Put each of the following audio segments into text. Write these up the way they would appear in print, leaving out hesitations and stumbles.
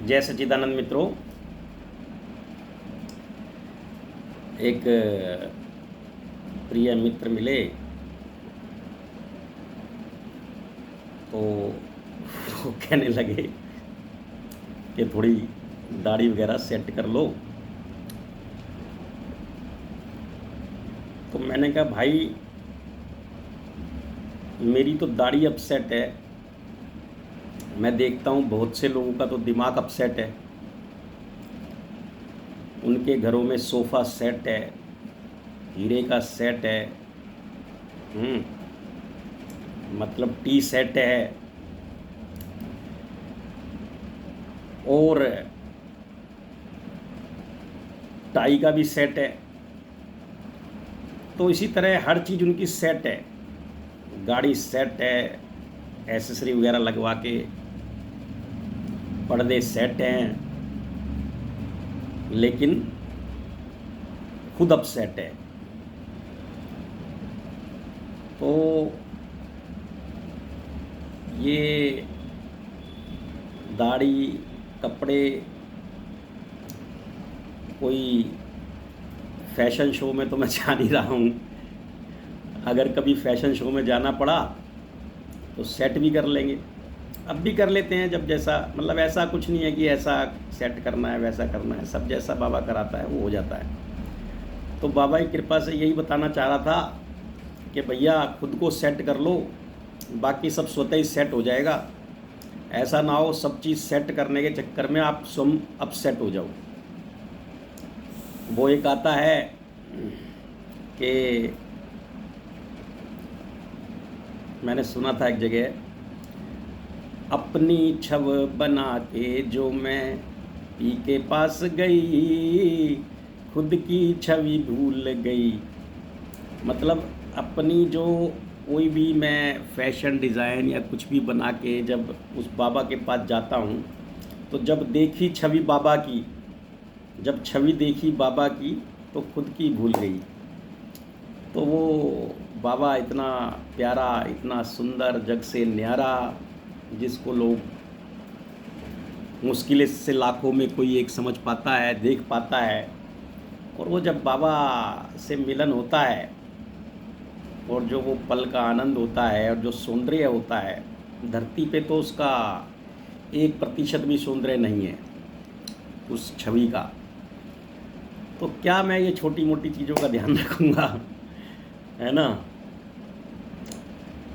जय सच्चिदानंद मित्रों। एक प्रिय मित्र मिले तो वो कहने लगे कि थोड़ी दाढ़ी वगैरह सेट कर लो। तो मैंने कहा भाई मेरी तो दाढ़ी अपसेट है। मैं देखता हूँ बहुत से लोगों का तो दिमाग अपसेट है। उनके घरों में सोफ़ा सेट है, हीरे का सेट है, मतलब टी सेट है और टाई का भी सेट है। तो इसी तरह हर चीज़ उनकी सेट है। गाड़ी सेट है, एसेसरी वगैरह लगवा के, पर्दे सेट हैं, लेकिन खुद अपसेट है। तो ये दाढ़ी, कपड़े, कोई फैशन शो में तो मैं जा नहीं रहा हूँ। अगर कभी फैशन शो में जाना पड़ा तो सेट भी कर लेंगे। अब भी कर लेते हैं जब जैसा, मतलब ऐसा कुछ नहीं है कि ऐसा सेट करना है वैसा करना है। सब जैसा बाबा कराता है वो हो जाता है। तो बाबा की कृपा से यही बताना चाह रहा था कि भैया खुद को सेट कर लो, बाकी सब स्वतः ही सेट हो जाएगा। ऐसा ना हो सब चीज़ सेट करने के चक्कर में आप स्वयं अपसेट हो जाओ। वो एक आता है कि मैंने सुना था एक जगह, अपनी छव बना के जो मैं पी के पास गई, खुद की छवि भूल गई। मतलब अपनी जो कोई भी मैं फैशन डिज़ाइन या कुछ भी बना के जब उस बाबा के पास जाता हूँ, तो जब देखी छवि बाबा की, जब छवि देखी बाबा की तो खुद की भूल गई। तो वो बाबा इतना प्यारा, इतना सुंदर, जग से न्यारा, जिसको लोग मुश्किल से लाखों में कोई एक समझ पाता है, देख पाता है। और वो जब बाबा से मिलन होता है और जो वो पल का आनंद होता है और जो सौंदर्य होता है, धरती पे तो उसका 1% भी सौंदर्य नहीं है उस छवि का। तो क्या मैं ये छोटी मोटी चीज़ों का ध्यान रखूँगा, है ना।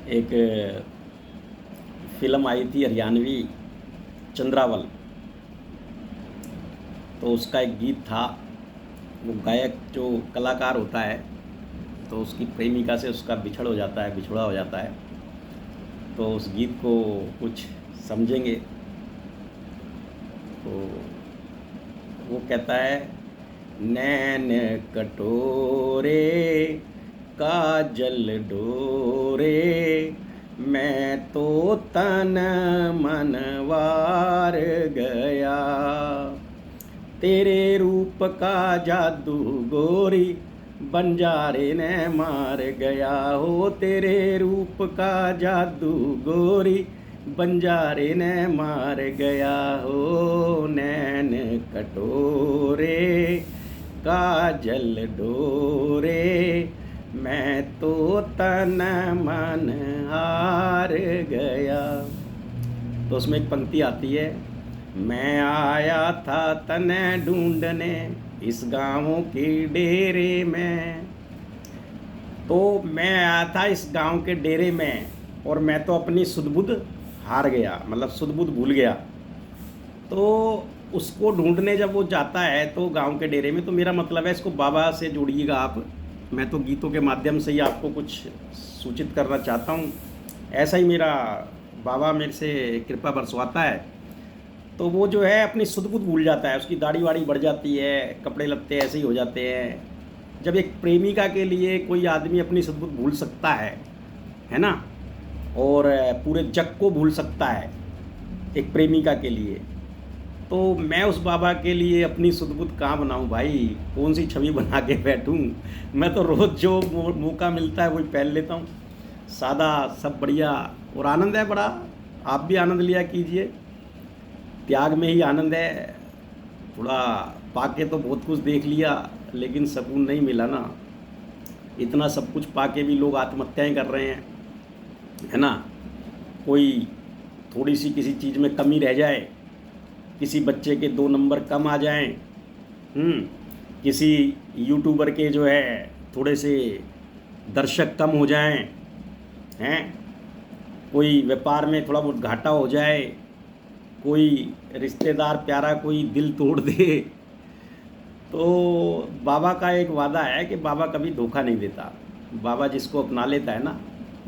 एक फिल्म आई थी हरियाणवी, चंद्रावल। तो उसका एक गीत था। वो गायक जो कलाकार होता है तो उसकी प्रेमिका से उसका बिछड़ हो जाता है, बिछुड़ा हो जाता है। तो उस गीत को कुछ समझेंगे तो वो कहता है, नैन कटोरे काजल डोरे, मैं तो तन मन वार गया, तेरे रूप का जादू गोरी बंजारे ने मार गया हो, तेरे रूप का जादू गोरी बंजारे ने मार गया हो। नैन कटोरे काजल डोरे, मैं तो तन मन हार गया। तो उसमें एक पंक्ति आती है, मैं आया था तने ढूंढने इस गाँव के डेरे में। तो मैं आया था इस गांव के डेरे में और मैं तो अपनी सुध-बुध हार गया, मतलब सुध-बुध भूल गया। तो उसको ढूंढने जब वो जाता है तो गांव के डेरे में, तो मेरा मतलब है इसको बाबा से जोड़िएगा आप। मैं तो गीतों के माध्यम से ही आपको कुछ सूचित करना चाहता हूँ। ऐसा ही मेरा बाबा मेरे से कृपा बरसवाता है। तो वो जो है अपनी सुध-बुध भूल जाता है, उसकी दाढ़ी वाड़ी बढ़ जाती है, कपड़े लत्ते ऐसे ही हो जाते हैं। जब एक प्रेमिका के लिए कोई आदमी अपनी सुध-बुध भूल सकता है ना, और पूरे जग को भूल सकता है एक प्रेमिका के लिए, तो मैं उस बाबा के लिए अपनी सुध-बुध कहाँ बनाऊँ भाई, कौन सी छवि बना के बैठूँ। मैं तो रोज़ जो मौका मिलता है वही पहन लेता हूँ, सादा, सब बढ़िया, और आनंद है बड़ा। आप भी आनंद लिया कीजिए। त्याग में ही आनंद है। थोड़ा पाके तो बहुत कुछ देख लिया, लेकिन सुकून नहीं मिला ना। इतना सब कुछ पाके भी लोग आत्महत्याएं कर रहे हैं, है ना। कोई थोड़ी सी किसी चीज़ में कमी रह जाए, किसी बच्चे के 2 नंबर कम आ जाएं, किसी यूट्यूबर के जो है थोड़े से दर्शक कम हो जाएं, हैं, कोई व्यापार में थोड़ा बहुत घाटा हो जाए, कोई रिश्तेदार प्यारा कोई दिल तोड़ दे, तो बाबा का एक वादा है कि बाबा कभी धोखा नहीं देता। बाबा जिसको अपना लेता है ना,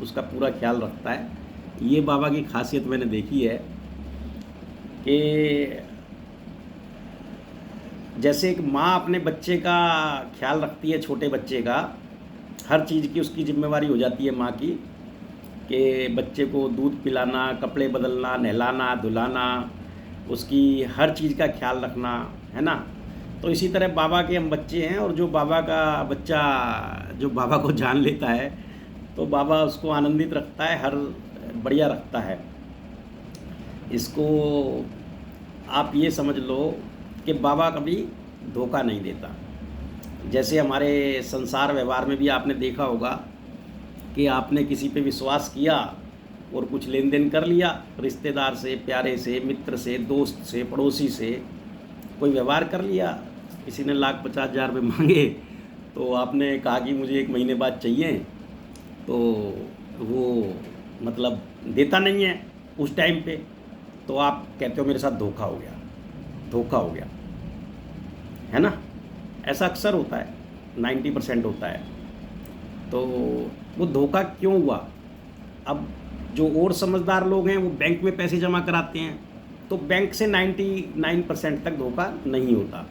उसका पूरा ख्याल रखता है। ये बाबा की खासियत मैंने देखी है कि जैसे एक माँ अपने बच्चे का ख्याल रखती है, छोटे बच्चे का, हर चीज़ की उसकी जिम्मेवारी हो जाती है माँ की, कि बच्चे को दूध पिलाना, कपड़े बदलना, नहलाना, धुलाना, उसकी हर चीज़ का ख्याल रखना, है ना। तो इसी तरह बाबा के हम बच्चे हैं, और जो बाबा का बच्चा जो बाबा को जान लेता है, तो बाबा उसको आनंदित रखता है, हर बढ़िया रखता है। इसको आप ये समझ लो कि बाबा कभी धोखा नहीं देता। जैसे हमारे संसार व्यवहार में भी आपने देखा होगा कि आपने किसी पे विश्वास किया और कुछ लेन देन कर लिया, रिश्तेदार से, प्यारे से, मित्र से, दोस्त से, पड़ोसी से कोई व्यवहार कर लिया, किसी ने 1,50,000 रुपये मांगे, तो आपने कहा कि मुझे 1 महीने बाद चाहिए, तो वो मतलब देता नहीं है उस टाइम पे, तो आप कहते हो मेरे साथ धोखा हो गया, धोखा हो गया, है ना। ऐसा अक्सर होता है, 90% होता है। तो वो धोखा क्यों हुआ? अब जो और समझदार लोग हैं वो बैंक में पैसे जमा कराते हैं, तो बैंक से 99% तक धोखा नहीं होता।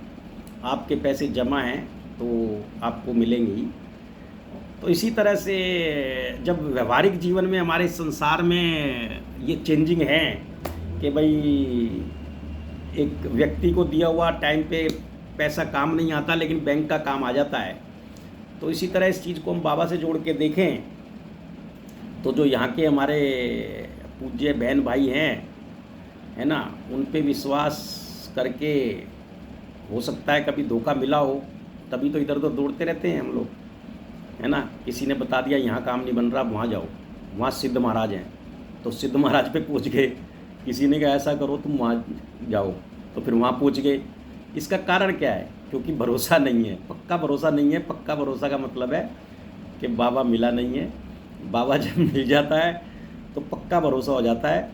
आपके पैसे जमा हैं तो आपको मिलेंगे ही। तो इसी तरह से जब व्यवहारिक जीवन में, हमारे संसार में ये चेंजिंग है कि भाई एक व्यक्ति को दिया हुआ टाइम पे पैसा काम नहीं आता, लेकिन बैंक का काम आ जाता है। तो इसी तरह इस चीज़ को हम बाबा से जोड़ के देखें तो जो यहाँ के हमारे पूज्य बहन भाई हैं, है ना, उन पे विश्वास करके हो सकता है कभी धोखा मिला हो, तभी तो इधर उधर दौड़ते रहते हैं हम लोग, है ना। किसी ने बता दिया यहाँ काम नहीं बन रहा, वहाँ जाओ, वहाँ सिद्ध महाराज हैं, तो सिद्ध महाराज पे पहुँच गए। किसी ने कहा ऐसा करो तुम वहाँ जाओ, तो फिर वहाँ पहुँच गए। इसका कारण क्या है? क्योंकि भरोसा नहीं है, पक्का भरोसा नहीं है। पक्का भरोसा का मतलब है कि बाबा मिला नहीं है। बाबा जब मिल जाता है तो पक्का भरोसा हो जाता है,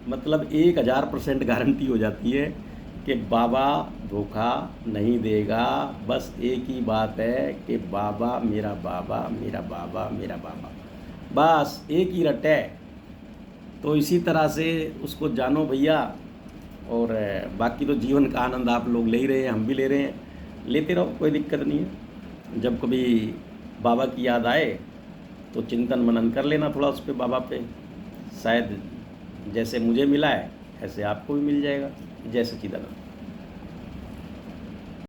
मतलब 1000% गारंटी हो जाती है कि बाबा धोखा नहीं देगा। बस एक ही बात है कि बाबा मेरा बाबा, मेरा बाबा, मेरा बाबा, बस एक ही रट है। तो इसी तरह से उसको जानो भैया, और बाकी तो जीवन का आनंद आप लोग ले ही रहे हैं, हम भी ले रहे हैं, लेते रहो, कोई दिक्कत नहीं है। जब कभी बाबा की याद आए तो चिंतन मनन कर लेना थोड़ा उस पे, बाबा पे। शायद जैसे मुझे मिला है ऐसे आपको भी मिल जाएगा। जय सच्चिदानंद।